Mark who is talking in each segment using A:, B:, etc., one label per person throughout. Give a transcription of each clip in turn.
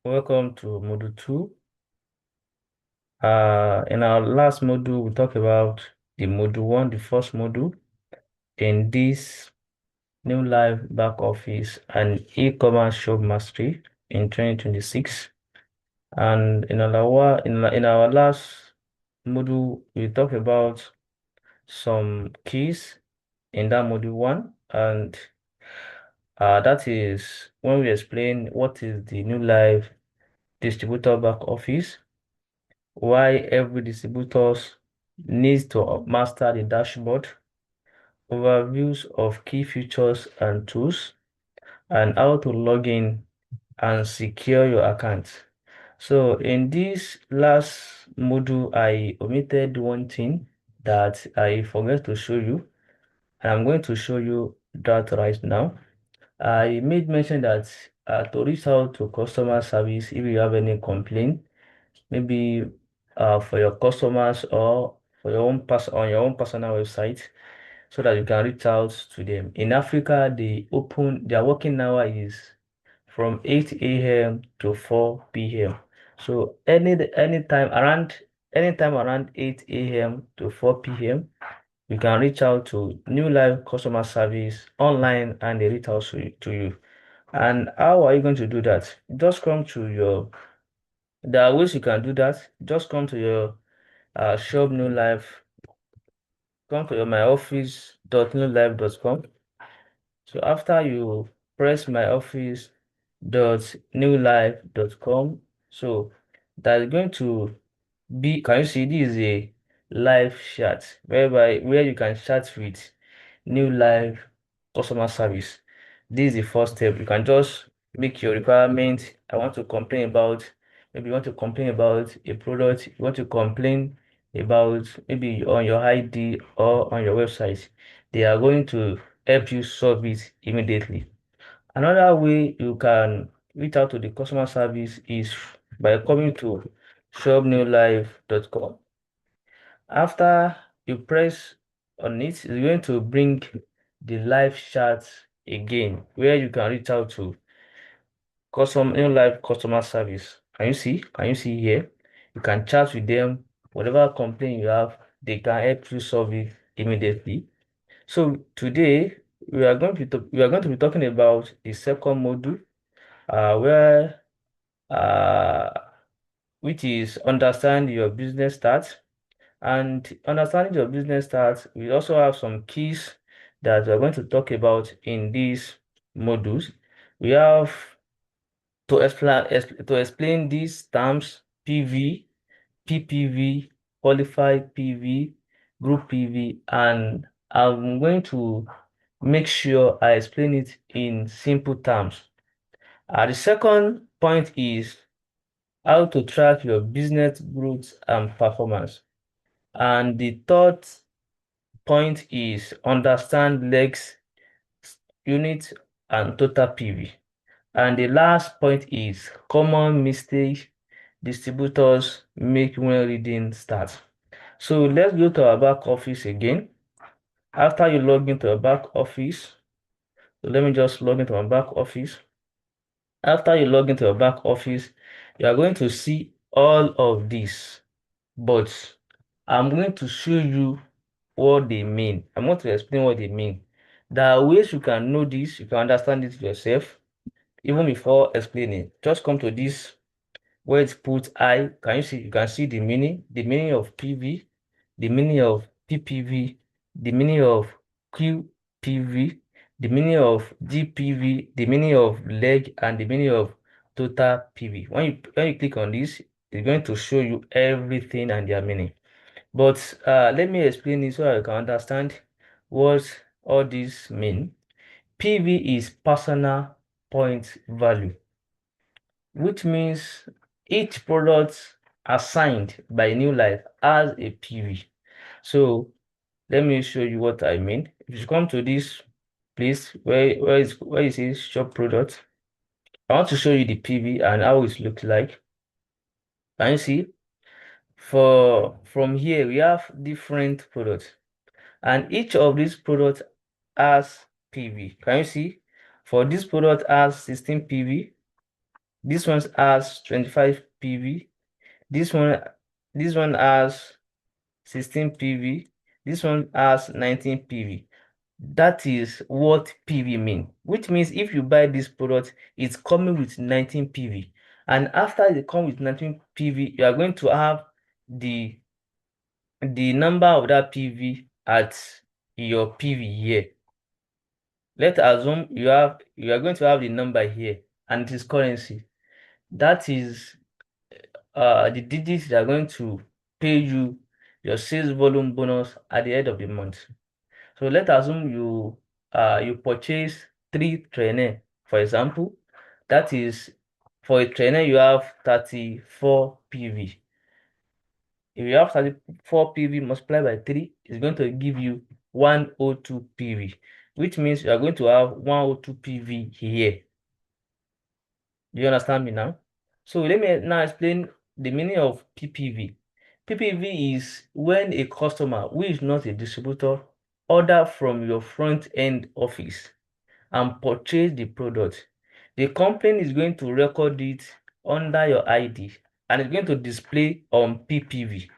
A: Welcome to Module 2. In our last module, we talked about the Module 1, the first module, in this Neolife Backoffice and e-commerce shop mastery in 2026. And in our last module, we talked about some keys in that Module 1, and that is when we explain what is the Neolife distributor back office, why every distributor needs to master the dashboard, overviews of key features and tools, and how to log in and secure your account. So in this last module, I omitted one thing that I forgot to show you, and I'm going to show you that right now. I made mention that to reach out to customer service if you have any complaint, maybe for your customers or for your own on your own personal website, so that you can reach out to them. In Africa, their working hour is from 8 a.m. to 4 p.m. So anytime around 8 a.m. to 4 p.m., you can reach out to New Life customer service online and they reach out to you. And how are you going to do that? Just come to your There are ways you can do that. Just come to your shop New Life, come to your myoffice.newlife.com. So after you press myoffice.newlife.com, so that's going to be, can you see this is a live chat where you can chat with New Life customer service. This is the first step. You can just make your requirement. Maybe you want to complain about a product, you want to complain about maybe on your ID or on your website. They are going to help you solve it immediately. Another way you can reach out to the customer service is by coming to shopnewlife.com. After you press on it, it's going to bring the live chat again, where you can reach out to New Life customer service. Can you see? Can you see here? You can chat with them. Whatever complaint you have, they can help you solve it immediately. So today we are going to be talking about the second module, where uh, which is understand your business start. And understanding your business start, we also have some keys that we're going to talk about in these modules. We have to explain these terms: PV, PPV, qualified PV, group PV, and I'm going to make sure I explain it in simple terms. The second point is how to track your business growth and performance. And the third point is understand legs, unit, and total PV. And the last point is common mistakes distributors make when reading starts. So let's go to our back office again. After you log into a back office, so let me just log into my back office. After you log into a back office, you are going to see all of this, but I'm going to show you what they mean. I'm going to explain what they mean. There are ways you can know this, you can understand it yourself, even before explaining. Just come to this where it's put I. Can you see? You can see the meaning of PV, the meaning of PPV, the meaning of QPV, the meaning of GPV, the meaning of leg, and the meaning of total PV. When you click on this, it's going to show you everything and their meaning. But let me explain it so that you can understand what all these mean. PV is personal point value, which means each product assigned by New Life has a PV. So let me show you what I mean. If you come to this place where it says shop product, I want to show you the PV and how it looks like. Can you see? From here we have different products, and each of these products has PV. Can you see? For this product has 16 PV, This one has 25 PV. This one, this one has 16 PV. This one has 19 PV. That is what PV mean, which means if you buy this product, it's coming with 19 PV. And after it come with 19 PV, you are going to have the number of that PV at your PV here. Let's assume you are going to have the number here and it is currency. That is the digits that are going to pay you your sales volume bonus at the end of the month. So let's assume you purchase 3 trainer, for example. That is, for a trainer you have 34 PV. If you have 34 PV multiplied by 3, it's going to give you 102 PV, which means you are going to have 102 PV here. Do you understand me now? So let me now explain the meaning of PPV. PPV is when a customer who is not a distributor order from your front end office and purchase the product. The company is going to record it under your ID and it's going to display on PPV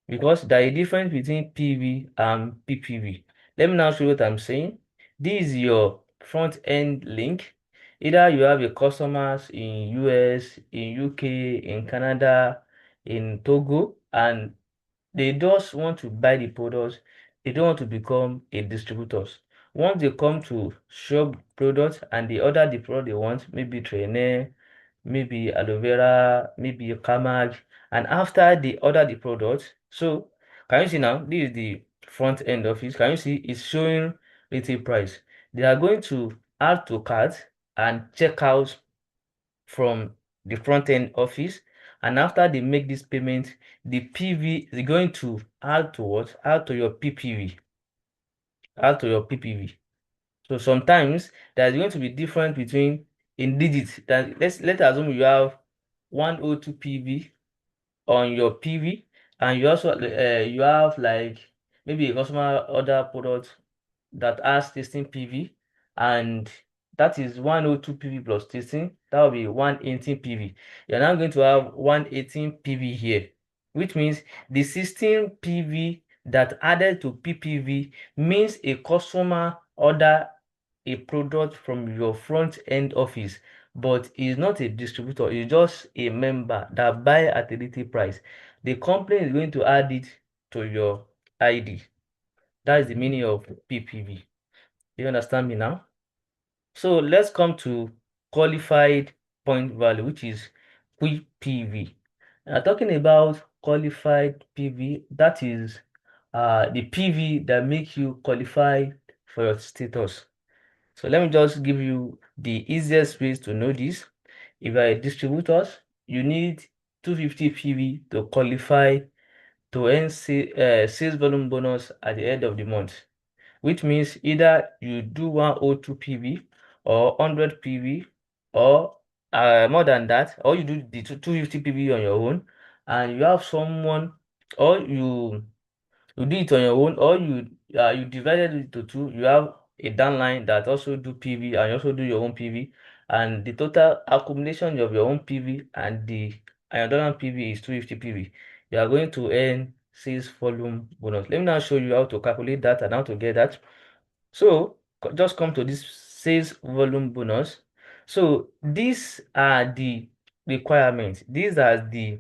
A: because there is a difference between PV and PPV. Let me now show you what I'm saying. This is your front end link. Either you have your customers in US, in UK, in Canada, in Togo, and they just want to buy the products. They don't want to become a distributors. Once they come to shop products and they order the product they want, maybe trainer, maybe aloe vera, maybe a camag, and after they order the product, so can you see now? This is the front end of it. Can you see it's showing retail price? They are going to add to cart and check out from the front end office, and after they make this payment, the PV is going to add to what? Add to your PPV. Add to your PPV. So sometimes there's going to be difference between in digits. That let's assume you have 102 PV on your PV, and you also you have like maybe a customer order product that has 16 PV, and that is 102 PV plus 16, that will be 118 PV. You're now going to have 118 PV here, which means the 16 PV that added to PPV means a customer order a product from your front end office, but is not a distributor, is just a member that buy at a retail price. The company is going to add it to your ID. That is the meaning of PPV. You understand me now? So let's come to qualified point value, which is QPV. Now talking about qualified PV, that is the PV that makes you qualify for your status. So let me just give you the easiest ways to know this. If you are a distributor, you need 250 PV to qualify to earn sales volume bonus at the end of the month, which means either you do 102 PV or 100 PV or more than that, or you do the 250 PV on your own, and you have someone, or you do it on your own, or you divided it into two. You have a downline that also do PV and you also do your own PV, and the total accumulation of your own PV and your downline PV is 250 PV. You are going to earn sales volume bonus. Let me now show you how to calculate that and how to get that. So just come to this sales volume bonus. So these are the requirements. These are the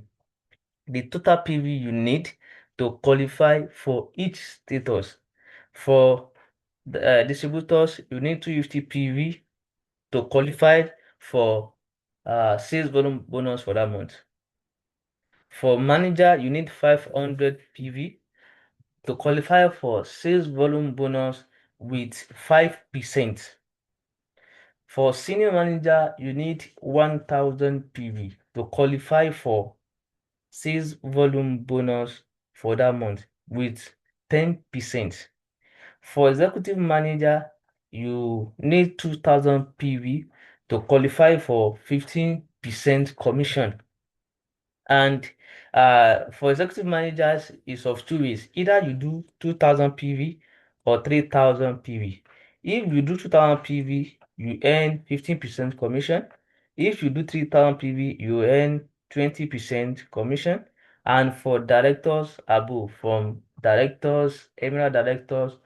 A: total PV you need to qualify for each status. For the distributors, you need 250 PV to qualify for sales volume bonus for that month. For manager, you need 500 PV to qualify for sales volume bonus with 5%. For senior manager, you need 1000 PV to qualify for sales volume bonus for that month with 10%. For executive manager, you need 2000 PV to qualify for 15% commission. And for executive managers, it's of two ways. Either you do 2000 PV or 3000 PV. If you do 2000 PV, you earn 15% commission. If you do 3,000 PV, you earn 20% commission. And for directors above, from directors, emerald directors,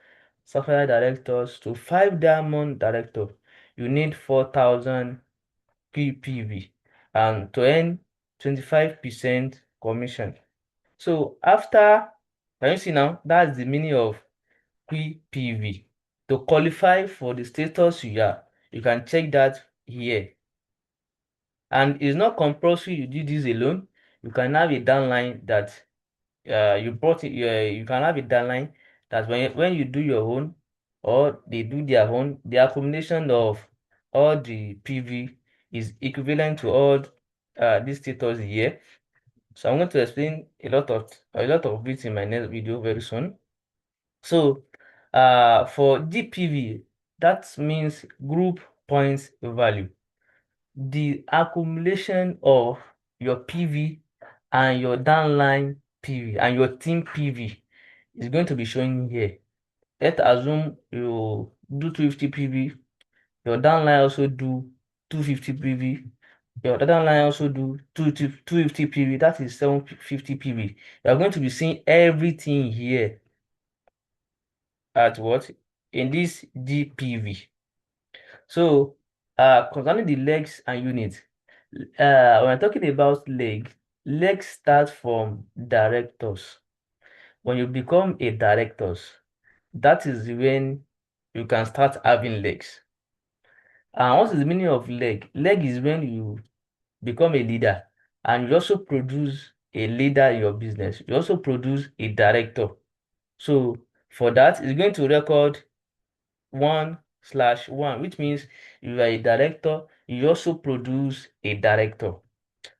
A: sapphire directors to 5 diamond director, you need 4,000 PPV and to earn 25% commission. So after, can you see now? That's the meaning of PPV. To qualify for the status you are, you can check that here. And it's not compulsory you do this alone. You can have a downline that you brought it. You can have a downline that when you do your own or they do their own, the accumulation of all the PV is equivalent to all these status here. So I'm going to explain a lot of it in my next video very soon. So for GPV, that means group points value. The accumulation of your PV and your downline PV and your team PV is going to be showing here. Let's assume you do 250 PV, your downline also do 250 PV, your downline also do 250 PV, that is 750 PV. You are going to be seeing everything here at what? In this GPV. So, concerning the legs and units, when I'm talking about legs start from directors. When you become a directors, that is when you can start having legs. And what is the meaning of leg? Leg is when you become a leader and you also produce a leader in your business. You also produce a director. So for that, it's going to record 1/1, which means you are a director, you also produce a director.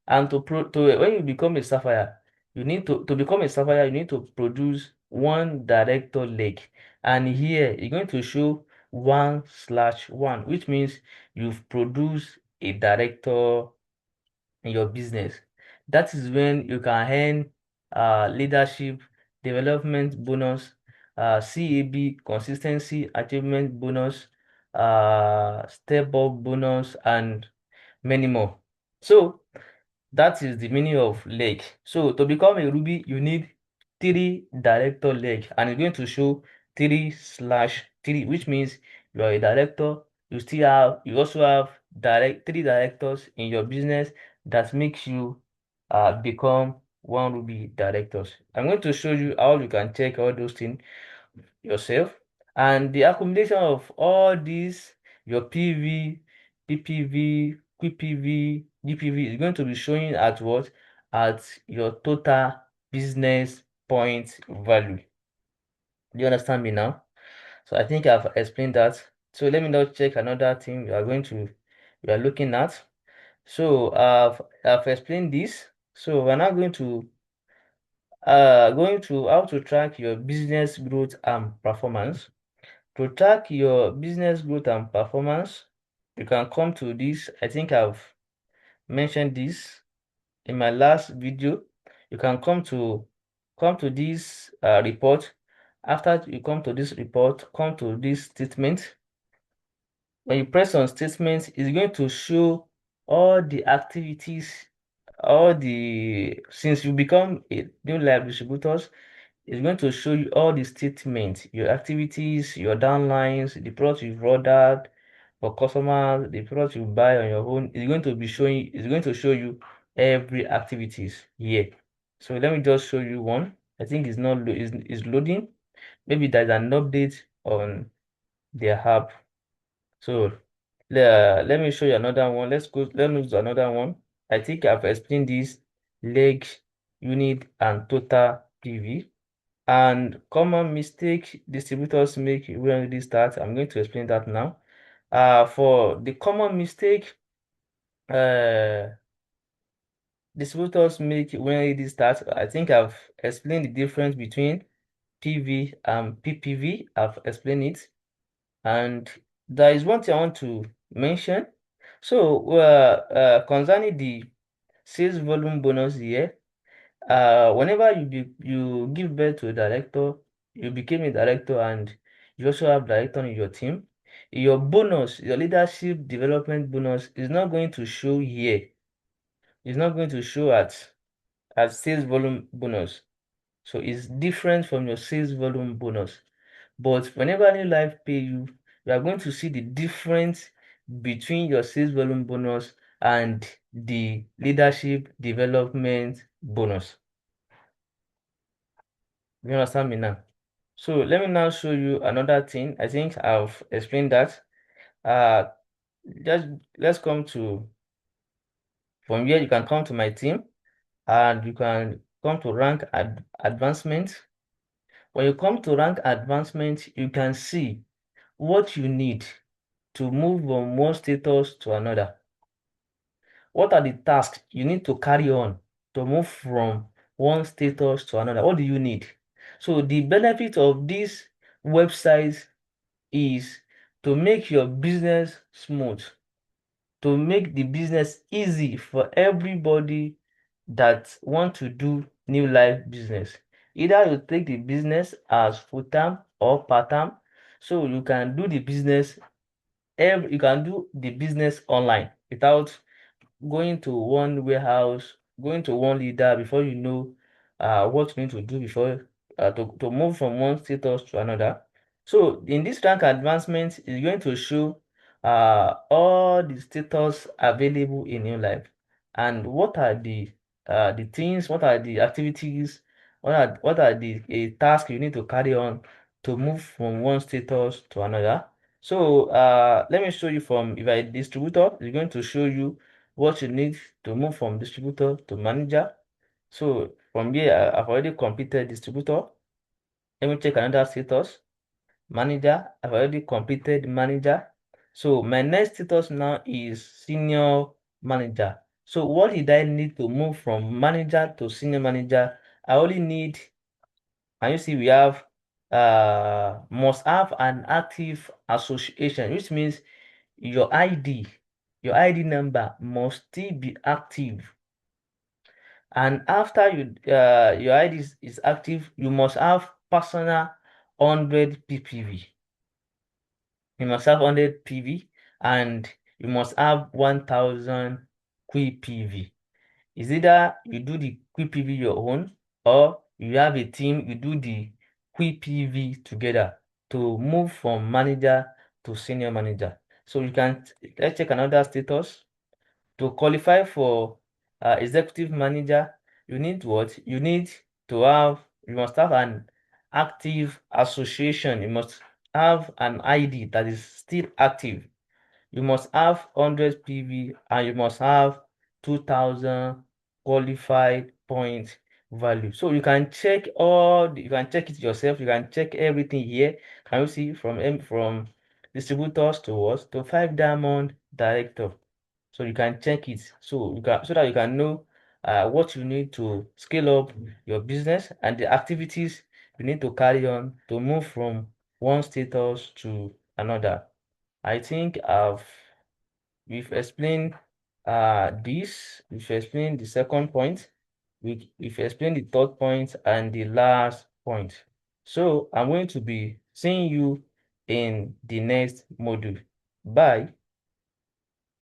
A: And when you become a sapphire, you need to become a sapphire, you need to produce one director leg. And here you're going to show 1/1, which means you've produced a director in your business. That is when you can earn leadership development bonus, CAB consistency achievement bonus, step up bonus, and many more. So that is the meaning of leg. So to become a Ruby, you need 3 director leg, and it's going to show 3/3, which means you are a director. You also have 3 directors in your business that makes you become one Ruby directors. I'm going to show you how you can check all those things yourself. And the accumulation of all these, your PV, PPV, QPV, GPV is going to be showing at what? At your total business point value. Do you understand me now? So I think I've explained that. So let me now check another thing we are looking at. So I've explained this. So we're now going to how to track your business growth and performance. To track your business growth and performance, you can come to this. I think I've mentioned this in my last video. You can come to this report. After you come to this report, come to this statement. When you press on statements, it's going to show all the activities, since you become a Neolife distributors, it's going to show you all the statements, your activities, your downlines, the products you've ordered for customers, the products you buy on your own. It's going to show you every activities here. So let me just show you one. I think it's not is loading. Maybe there's an update on their app. So let me show you another one. Let me do another one. I think I've explained this leg, unit, and total PV. And common mistake distributors make when they start. I'm going to explain that now. For the common mistake uh, distributors make when they start, I think I've explained the difference between PV and PPV. I've explained it. And there is one thing I want to mention. So, concerning the sales volume bonus here, whenever you give birth to a director, you became a director and you also have director in your team. Your bonus, your leadership development bonus is not going to show here. It's not going to show at sales volume bonus. So it's different from your sales volume bonus. But whenever Neolife pay you, you are going to see the difference between your sales volume bonus and the leadership development bonus. You understand me now? So let me now show you another thing. I think I've explained that. Uh, just let's come to from here. You can come to my team and you can come to rank advancement. When you come to rank advancement, you can see what you need to move from one status to another. What are the tasks you need to carry on to move from one status to another? What do you need? So the benefit of this website is to make your business smooth, to make the business easy for everybody that want to do Neolife business. Either you take the business as full-time or part-time, so you can do the business you can do the business online without going to one warehouse, going to one leader before you know what you need to do before to move from one status to another. So in this rank advancement is going to show all the status available in your life and what are the things, what are the activities, what are the tasks you need to carry on to move from one status to another. So let me show you from if I distributor, it's going to show you what you need to move from distributor to manager. So from here, I've already completed distributor. Let me check another status. Manager, I've already completed manager. So my next status now is senior manager. So what did I need to move from manager to senior manager? I only need, and you see we have must have an active association, which means your ID, your ID number must still be active. And after your ID is active, you must have personal 100 ppv. You must have 100 PV and you must have 1000 quick PV. Is either you do the quick PV your own or you have a team, you do the quick PV together to move from manager to senior manager. So you can, let's check another status. To qualify for executive manager, you need what? You need to have, you must have an active association. You must have an ID that is still active. You must have 100 PV and you must have 2000 qualified point value. So you can check you can check it yourself. You can check everything here. Can you see from distributors to what? To 5 diamond director. So you can check it so that you can know what you need to scale up your business and the activities you need to carry on to move from one status to another. I think we've explained we've explained the second point, we've explained the third point and the last point. So I'm going to be seeing you in the next module. Bye.